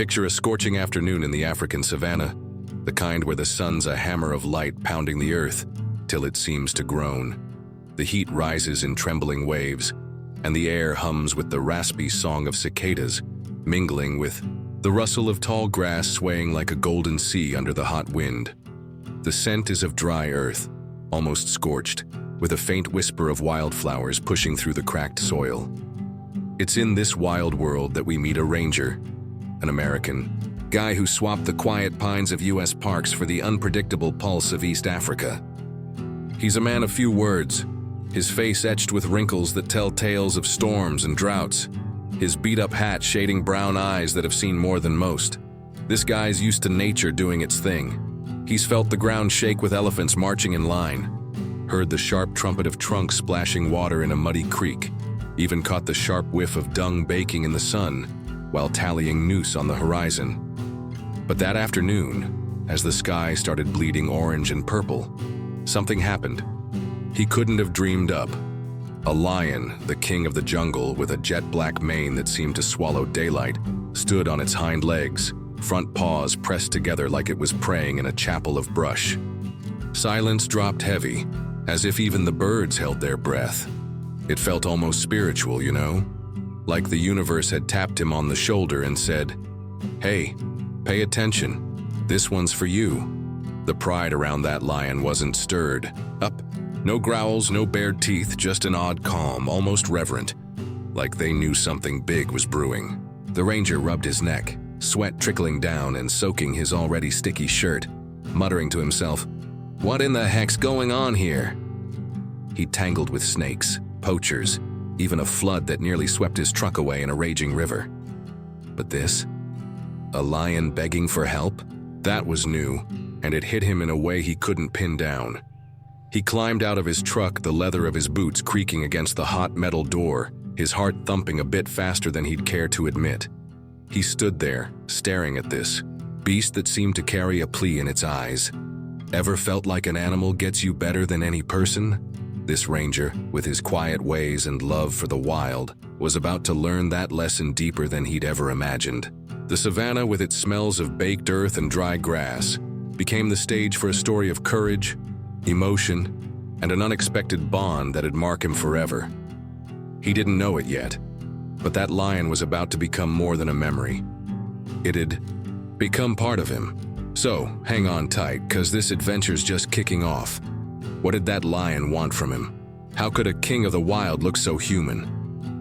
Picture a scorching afternoon in the African savanna, the kind where the sun's a hammer of light pounding the earth till it seems to groan. The heat rises in trembling waves, and the air hums with the raspy song of cicadas, mingling with the rustle of tall grass swaying like a golden sea under the hot wind. The scent is of dry earth, almost scorched, with a faint whisper of wildflowers pushing through the cracked soil. It's in this wild world that we meet a ranger, an American, guy who swapped the quiet pines of US parks for the unpredictable pulse of East Africa. He's a man of few words, his face etched with wrinkles that tell tales of storms and droughts, his beat-up hat shading brown eyes that have seen more than most. This guy's used to nature doing its thing. He's felt the ground shake with elephants marching in line, heard the sharp trumpet of trunks splashing water in a muddy creek, even caught the sharp whiff of dung baking in the sun while tallying noose on the horizon. But that afternoon, as the sky started bleeding orange and purple, something happened he couldn't have dreamed up. A lion, the king of the jungle with a jet-black mane that seemed to swallow daylight, stood on its hind legs, front paws pressed together like it was praying in a chapel of brush. Silence dropped heavy, as if even the birds held their breath. It felt almost spiritual, you know? Like the universe had tapped him on the shoulder and said, "Hey, pay attention. This one's for you." The pride around that lion wasn't stirred up. No growls, no bared teeth, just an odd calm, almost reverent, like they knew something big was brewing. The ranger rubbed his neck, sweat trickling down and soaking his already sticky shirt, muttering to himself, "What in the heck's going on here?" He tangled with snakes, poachers, even a flood that nearly swept his truck away in a raging river. But this? A lion begging for help? That was new, and it hit him in a way he couldn't pin down. He climbed out of his truck, the leather of his boots creaking against the hot metal door, his heart thumping a bit faster than he'd care to admit. He stood there, staring at this beast that seemed to carry a plea in its eyes. Ever felt like an animal gets you better than any person? This ranger, with his quiet ways and love for the wild, was about to learn that lesson deeper than he'd ever imagined. The savanna, with its smells of baked earth and dry grass, became the stage for a story of courage, emotion, and an unexpected bond that'd mark him forever. He didn't know it yet, but that lion was about to become more than a memory. It'd become part of him. So, hang on tight, 'cause this adventure's just kicking off. What did that lion want from him? How could a king of the wild look so human?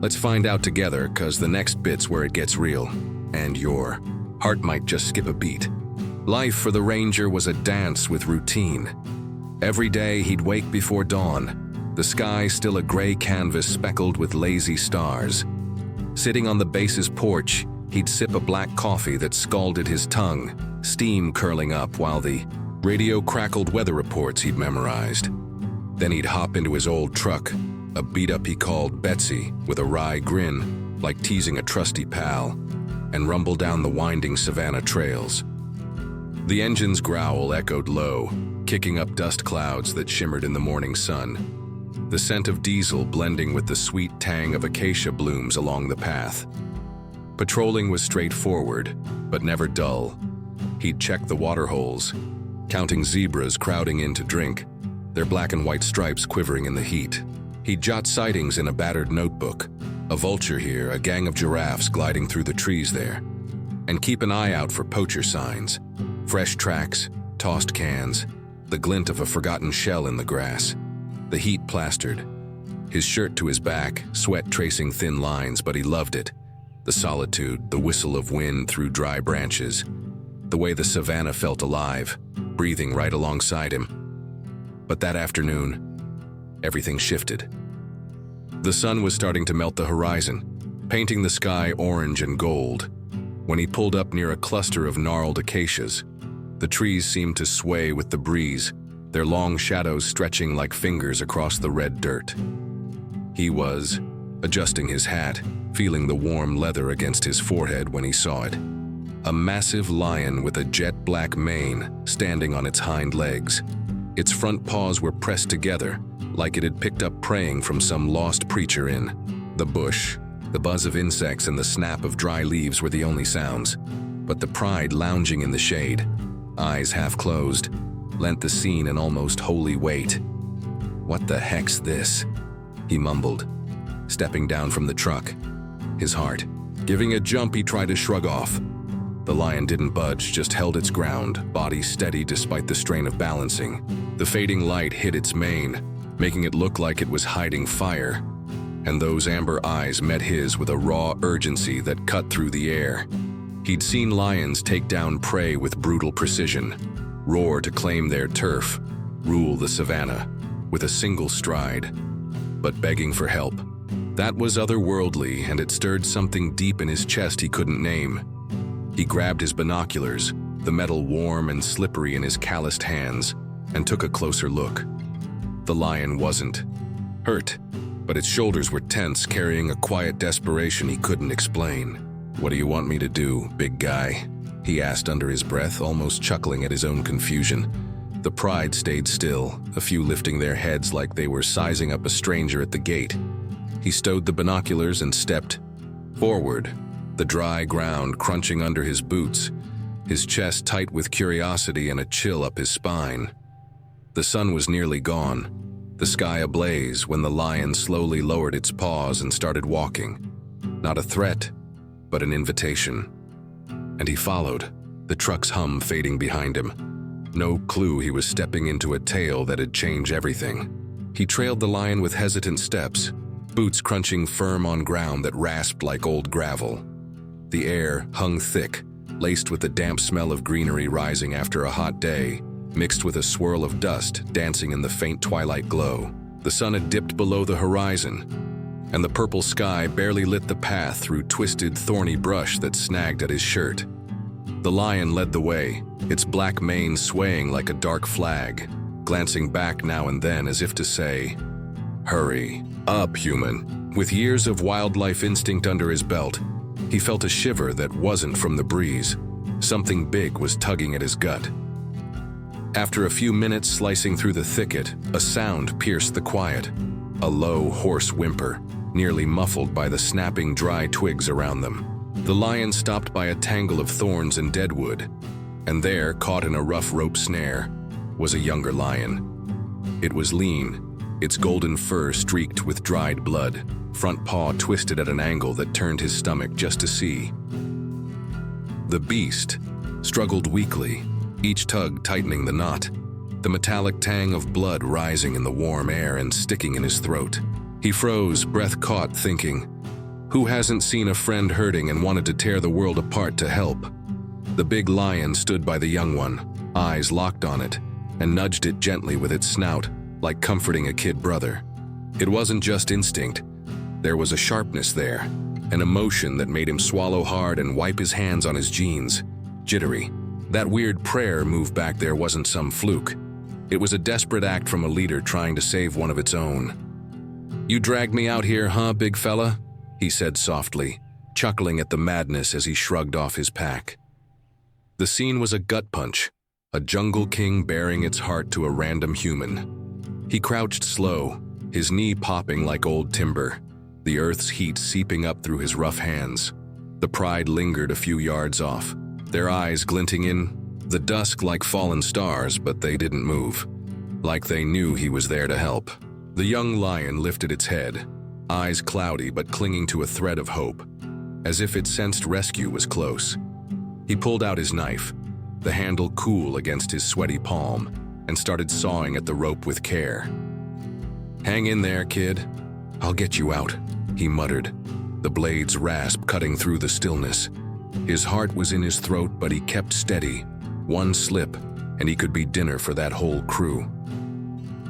Let's find out together, 'cause the next bit's where it gets real, and your heart might just skip a beat. Life for the ranger was a dance with routine. Every day he'd wake before dawn, the sky still a gray canvas speckled with lazy stars. Sitting on the base's porch, he'd sip a black coffee that scalded his tongue, steam curling up while the radio crackled weather reports he'd memorized. Then he'd hop into his old truck, a beat-up he called Betsy, with a wry grin, like teasing a trusty pal, and rumble down the winding savanna trails. The engine's growl echoed low, kicking up dust clouds that shimmered in the morning sun, the scent of diesel blending with the sweet tang of acacia blooms along the path. Patrolling was straightforward, but never dull. He'd check the water holes, counting zebras crowding in to drink, their black and white stripes quivering in the heat. He'd jot sightings in a battered notebook, a vulture here, a gang of giraffes gliding through the trees there, and keep an eye out for poacher signs, fresh tracks, tossed cans, the glint of a forgotten shell in the grass, the heat plastered, his shirt to his back, sweat tracing thin lines, but he loved it. The solitude, the whistle of wind through dry branches, the way the savanna felt alive, breathing right alongside him. But that afternoon, everything shifted. The sun was starting to melt the horizon, painting the sky orange and gold. When he pulled up near a cluster of gnarled acacias, the trees seemed to sway with the breeze, their long shadows stretching like fingers across the red dirt. He was adjusting his hat, feeling the warm leather against his forehead when he saw it. A massive lion with a jet-black mane standing on its hind legs. Its front paws were pressed together, like it had picked up praying from some lost preacher in the bush. The buzz of insects and the snap of dry leaves were the only sounds. but the pride lounging in the shade, eyes half closed, lent the scene an almost holy weight. "What the heck's this?" he mumbled, stepping down from the truck, his heart giving a jump he tried to shrug off. The lion didn't budge, just held its ground, body steady despite the strain of balancing. The fading light hit its mane, making it look like it was hiding fire, and those amber eyes met his with a raw urgency that cut through the air. He'd seen lions take down prey with brutal precision, roar to claim their turf, rule the savannah with a single stride. But begging for help, that was otherworldly, and it stirred something deep in his chest he couldn't name. He grabbed his binoculars, the metal warm and slippery in his calloused hands, and took a closer look. The lion wasn't hurt, but its shoulders were tense, carrying a quiet desperation he couldn't explain. "What do you want me to do, big guy?" he asked under his breath, almost chuckling at his own confusion. The pride stayed still, a few lifting their heads like they were sizing up a stranger at the gate. He stowed the binoculars and stepped forward, the dry ground crunching under his boots, his chest tight with curiosity and a chill up his spine. The sun was nearly gone, the sky ablaze, when the lion slowly lowered its paws and started walking. Not a threat, but an invitation. And he followed, the truck's hum fading behind him. No clue he was stepping into a tale that'd change everything. He trailed the lion with hesitant steps, boots crunching firm on ground that rasped like old gravel. The air hung thick, laced with the damp smell of greenery rising after a hot day, mixed with a swirl of dust dancing in the faint twilight glow. The sun had dipped below the horizon, and the purple sky barely lit the path through twisted, thorny brush that snagged at his shirt. The lion led the way, its black mane swaying like a dark flag, glancing back now and then as if to say, "Hurry up, human." With years of wildlife instinct under his belt, he felt a shiver that wasn't from the breeze. Something big was tugging at his gut. After a few minutes slicing through the thicket, a sound pierced the quiet, a low, hoarse whimper, nearly muffled by the snapping dry twigs around them. The lion stopped by a tangle of thorns and deadwood, and there, caught in a rough rope snare, was a younger lion. It was lean, its golden fur streaked with dried blood, front paw twisted at an angle that turned his stomach just to see. The beast struggled weakly, each tug tightening the knot, the metallic tang of blood rising in the warm air and sticking in his throat. He froze, breath caught, thinking, who hasn't seen a friend hurting and wanted to tear the world apart to help? The big lion stood by the young one, eyes locked on it, and nudged it gently with its snout, like comforting a kid brother. It wasn't just instinct. There was a sharpness there, an emotion that made him swallow hard and wipe his hands on his jeans, jittery. That weird prayer move back there wasn't some fluke. It was a desperate act from a leader trying to save one of its own. "You dragged me out here, huh, big fella?" he said softly, chuckling at the madness as he shrugged off his pack. The scene was a gut punch, a jungle king baring its heart to a random human. He crouched slow, his knee popping like old timber, the earth's heat seeping up through his rough hands. The pride lingered a few yards off, their eyes glinting in the dusk like fallen stars, but they didn't move, like they knew he was there to help. The young lion lifted its head, eyes cloudy but clinging to a thread of hope, as if it sensed rescue was close. He pulled out his knife, the handle cool against his sweaty palm, and started sawing at the rope with care. "Hang in there, kid. I'll get you out," he muttered, the blade's rasp cutting through the stillness. His heart was in his throat, but he kept steady. One slip, and he could be dinner for that whole crew.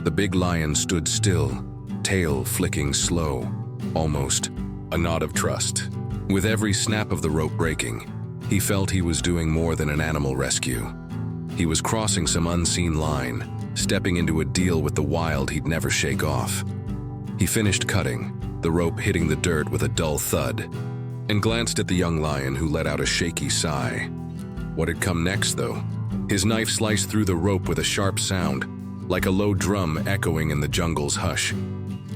The big lion stood still, tail flicking slow, almost a nod of trust. With every snap of the rope breaking, he felt he was doing more than an animal rescue. He was crossing some unseen line, stepping into a deal with the wild he'd never shake off. He finished cutting, the rope hitting the dirt with a dull thud, and glanced at the young lion, who let out a shaky sigh. What had come next, though? His knife sliced through the rope with a sharp sound, like a low drum echoing in the jungle's hush.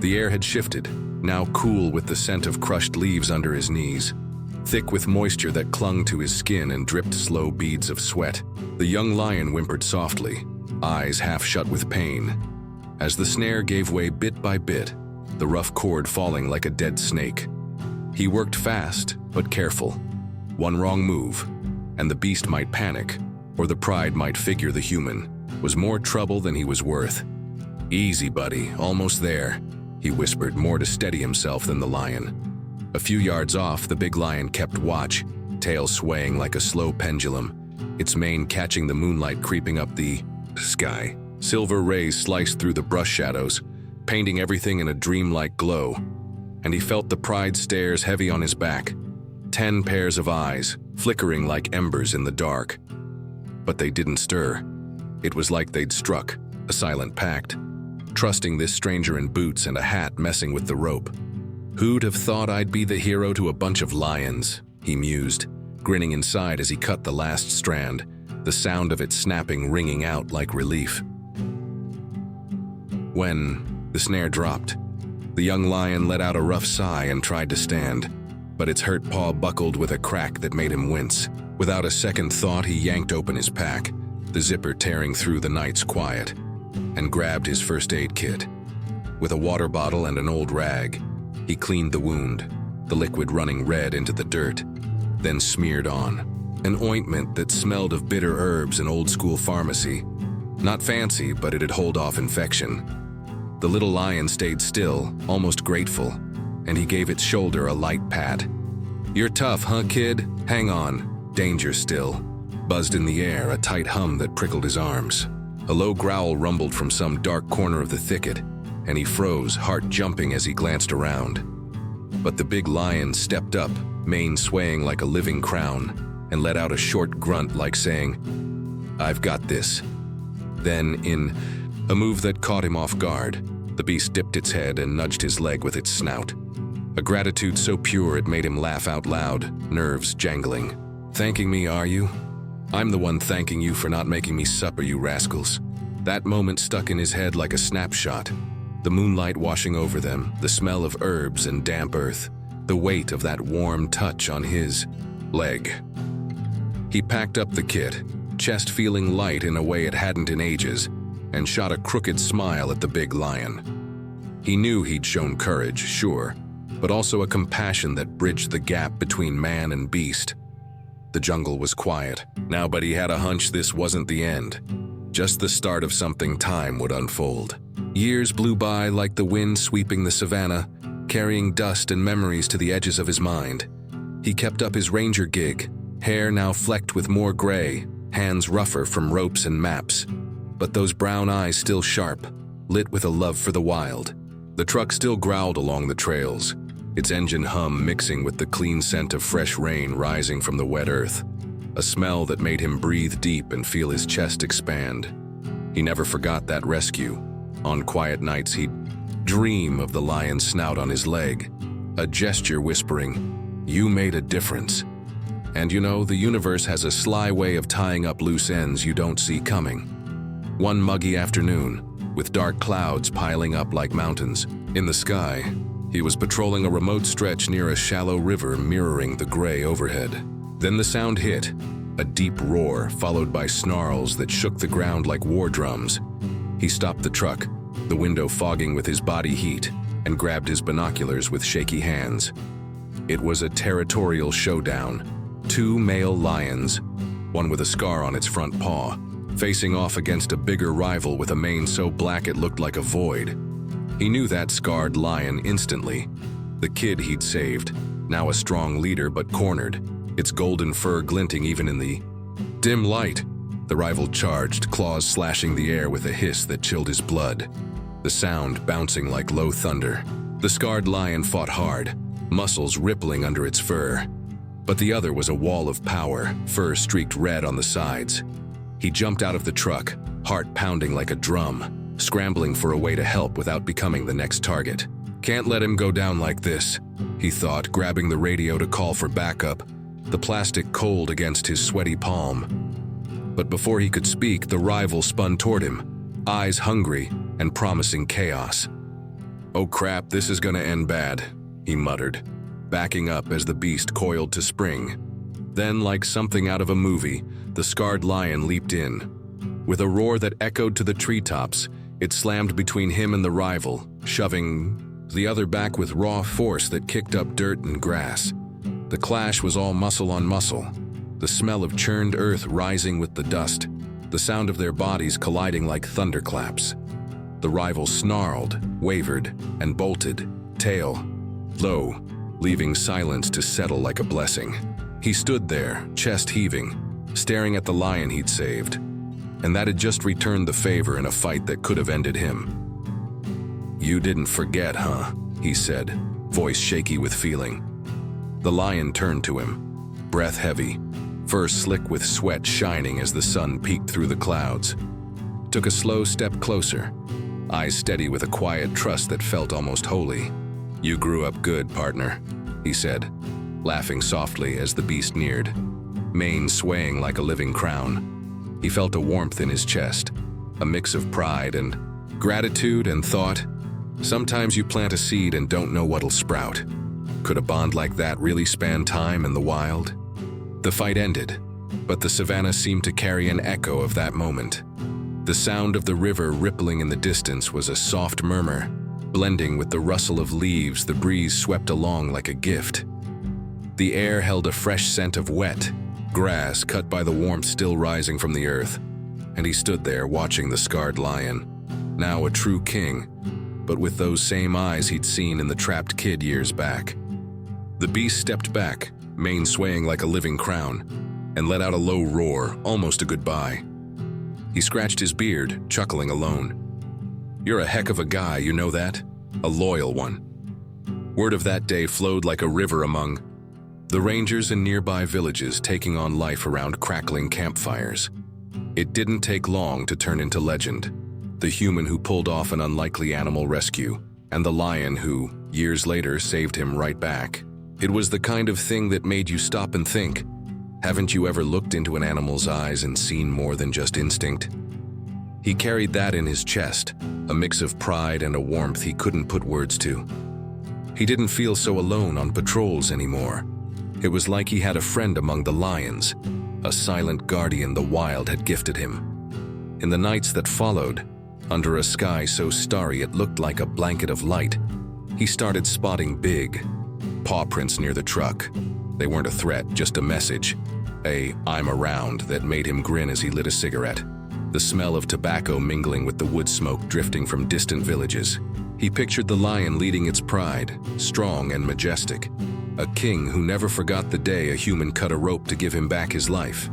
The air had shifted, now cool with the scent of crushed leaves under his knees. thick with moisture that clung to his skin and dripped slow beads of sweat. The young lion whimpered softly, eyes half shut with pain. As the snare gave way bit by bit, the rough cord falling like a dead snake. He worked fast, but careful. One wrong move, and the beast might panic, or the pride might figure the human was more trouble than he was worth. "Easy, buddy, almost there," he whispered, more to steady himself than the lion. A few yards off, the big lion kept watch, tail swaying like a slow pendulum, its mane catching the moonlight creeping up the sky. Silver rays sliced through the brush shadows, painting everything in a dreamlike glow, and he felt the pride stares heavy on his back. 10 pairs of eyes, flickering like embers in the dark. But they didn't stir. It was like they'd struck, a silent pact, trusting this stranger in boots and a hat messing with the rope. "Who'd have thought I'd be the hero to a bunch of lions?" he mused, grinning inside as he cut the last strand, the sound of it snapping ringing out like relief. When the snare dropped, the young lion let out a rough sigh and tried to stand, but its hurt paw buckled with a crack that made him wince. Without a second thought, he yanked open his pack, the zipper tearing through the night's quiet, and grabbed his first aid kit. With a water bottle and an old rag, he cleaned the wound, the liquid running red into the dirt, then smeared on an ointment that smelled of bitter herbs and old-school pharmacy. Not fancy, but it'd hold off infection. The little lion stayed still, almost grateful, and he gave its shoulder a light pat. "You're tough, huh, kid? Hang on. Danger still." Buzzed in the air, a tight hum that prickled his arms. A low growl rumbled from some dark corner of the thicket, and he froze, heart jumping as he glanced around. But the big lion stepped up, mane swaying like a living crown, and let out a short grunt like saying, "I've got this." Then, in a move that caught him off guard, the beast dipped its head and nudged his leg with its snout. A gratitude so pure it made him laugh out loud, nerves jangling. "Thanking me, are you? I'm the one thanking you for not making me supper, you rascals." That moment stuck in his head like a snapshot. The moonlight washing over them, the smell of herbs and damp earth, the weight of that warm touch on his leg. He packed up the kit, chest feeling light in a way it hadn't in ages, and shot a crooked smile at the big lion. He knew he'd shown courage, sure, but also a compassion that bridged the gap between man and beast. The jungle was quiet now, but he had a hunch this wasn't the end, just the start of something time would unfold. Years blew by like the wind sweeping the savannah, carrying dust and memories to the edges of his mind. He kept up his ranger gig, hair now flecked with more gray, hands rougher from ropes and maps, but those brown eyes still sharp, lit with a love for the wild. The truck still growled along the trails, its engine hum mixing with the clean scent of fresh rain rising from the wet earth, a smell that made him breathe deep and feel his chest expand. He never forgot that rescue. On quiet nights he'd dream of the lion's snout on his leg, a gesture whispering, "You made a difference." And you know, the universe has a sly way of tying up loose ends you don't see coming. One muggy afternoon, with dark clouds piling up like mountains in the sky, he was patrolling a remote stretch near a shallow river mirroring the gray overhead. Then the sound hit, a deep roar followed by snarls that shook the ground like war drums. He stopped the truck, the window fogging with his body heat, and grabbed his binoculars with shaky hands. It was a territorial showdown. 2 male lions, one with a scar on its front paw, facing off against a bigger rival with a mane so black it looked like a void. He knew that scarred lion instantly. The kid he'd saved, now a strong leader but cornered, its golden fur glinting even in the dim light. The rival charged, claws slashing the air with a hiss that chilled his blood, the sound bouncing like low thunder. The scarred lion fought hard, muscles rippling under its fur. But the other was a wall of power, fur streaked red on the sides. He jumped out of the truck, heart pounding like a drum, scrambling for a way to help without becoming the next target. "Can't let him go down like this," he thought, grabbing the radio to call for backup, the plastic cold against his sweaty palm. But before he could speak, the rival spun toward him, eyes hungry and promising chaos. "Oh crap, this is gonna end bad," he muttered. backing up as the beast coiled to spring. Then, like something out of a movie, the scarred lion leaped in. With a roar that echoed to the treetops, it slammed between him and the rival, shoving the other back with raw force that kicked up dirt and grass. The clash was all muscle on muscle, the smell of churned earth rising with the dust, the sound of their bodies colliding like thunderclaps. The rival snarled, wavered, and bolted, tail low, leaving silence to settle like a blessing. He stood there, chest heaving, staring at the lion he'd saved, and that had just returned the favor in a fight that could have ended him. "You didn't forget, huh?" he said, voice shaky with feeling. The lion turned to him, breath heavy, fur slick with sweat shining as the sun peeked through the clouds. Took a slow step closer, eyes steady with a quiet trust that felt almost holy. "You grew up good, partner," he said, laughing softly as the beast neared, mane swaying like a living crown. He felt a warmth in his chest, a mix of pride and gratitude, and thought, sometimes you plant a seed and don't know what'll sprout. Could a bond like that really span time and the wild? The fight ended, but the savannah seemed to carry an echo of that moment. The sound of the river rippling in the distance was a soft murmur, blending with the rustle of leaves the breeze swept along like a gift. The air held a fresh scent of wet grass cut by the warmth still rising from the earth, and he stood there watching the scarred lion, now a true king, but with those same eyes he'd seen in the trapped kid years back. The beast stepped back, mane swaying like a living crown, and let out a low roar, almost a goodbye. He scratched his beard, chuckling alone. "You're a heck of a guy, you know that? A loyal one." Word of that day flowed like a river among the rangers in nearby villages, taking on life around crackling campfires. It didn't take long to turn into legend. The human who pulled off an unlikely animal rescue, and the lion who, years later, saved him right back. It was the kind of thing that made you stop and think, haven't you ever looked into an animal's eyes and seen more than just instinct? He carried that in his chest, a mix of pride and a warmth he couldn't put words to. He didn't feel so alone on patrols anymore. It was like he had a friend among the lions, a silent guardian the wild had gifted him. In the nights that followed, under a sky so starry it looked like a blanket of light, he started spotting big paw prints near the truck. They weren't a threat, just a message, a "I'm around" that made him grin as he lit a cigarette, the smell of tobacco mingling with the wood smoke drifting from distant villages. He pictured the lion leading its pride, strong and majestic, a king who never forgot the day a human cut a rope to give him back his life.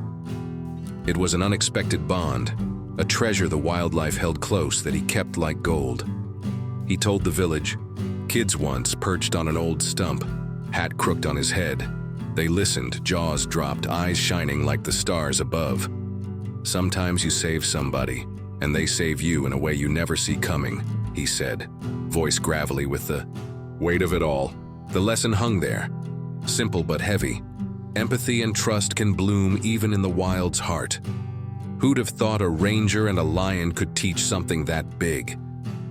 It was an unexpected bond, a treasure the wildlife held close that he kept like gold. He told the village, kids once perched on an old stump, hat crooked on his head. They listened, jaws dropped, eyes shining like the stars above. "Sometimes you save somebody, and they save you in a way you never see coming," he said, voice gravelly with the weight of it all. The lesson hung there, simple but heavy. Empathy and trust can bloom even in the wild's heart. Who'd have thought a ranger and a lion could teach something that big?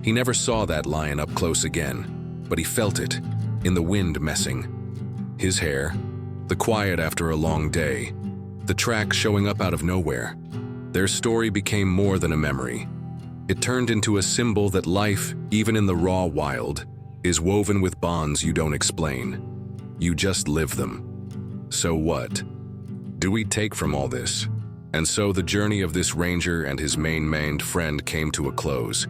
He never saw that lion up close again, but he felt it, in the wind messing. His hair, the quiet after a long day, the tracks showing up out of nowhere. Their story became more than a memory. It turned into a symbol that life, even in the raw wild, is woven with bonds you don't explain. You just live them. So what do we take from all this? And so the journey of this ranger and his maned friend came to a close.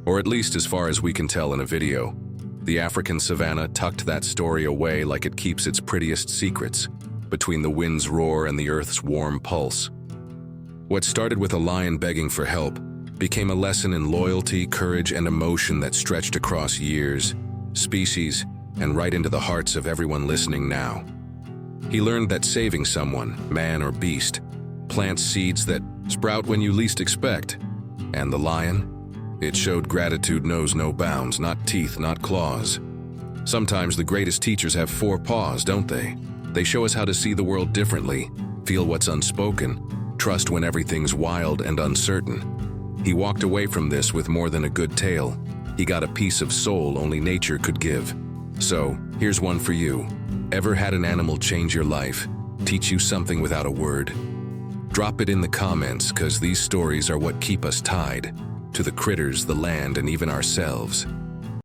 Or at least as far as we can tell in a video. The African savannah tucked that story away like it keeps its prettiest secrets, between the wind's roar and the earth's warm pulse. What started with a lion begging for help became a lesson in loyalty, courage, and emotion that stretched across years, species, and right into the hearts of everyone listening now. He learned that saving someone, man or beast, plants seeds that sprout when you least expect. And the lion? It showed gratitude knows no bounds, not teeth, not claws. Sometimes the greatest teachers have 4 paws, don't they? They show us how to see the world differently, feel what's unspoken, trust when everything's wild and uncertain. He walked away from this with more than a good tale. He got a piece of soul only nature could give. So, here's one for you. Ever had an animal change your life, teach you something without a word? Drop it in the comments, 'cause these stories are what keep us tied to the critters, the land, and even ourselves.